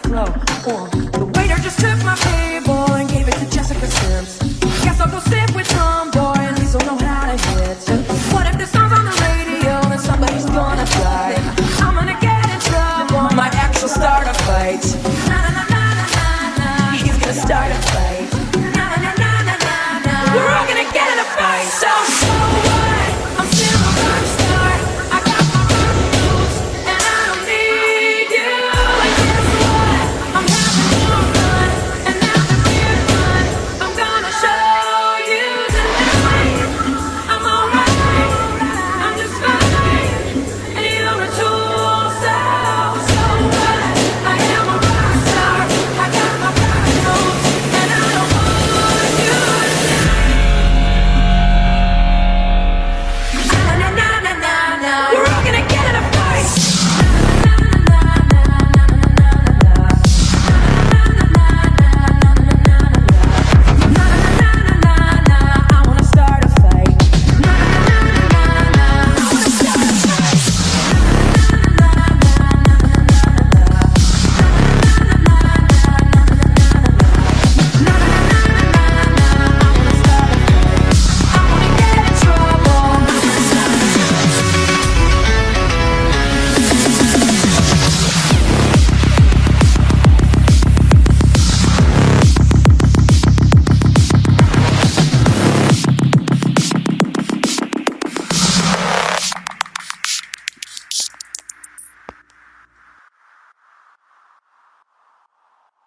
flow. The waiter just took my table and gave it to Jessica Sims. Guess I'll go sit with some boy and he'll know how to hit. What if this song's on the radio and somebody's gonna die? I'm gonna get in trouble, my ex will start a fight.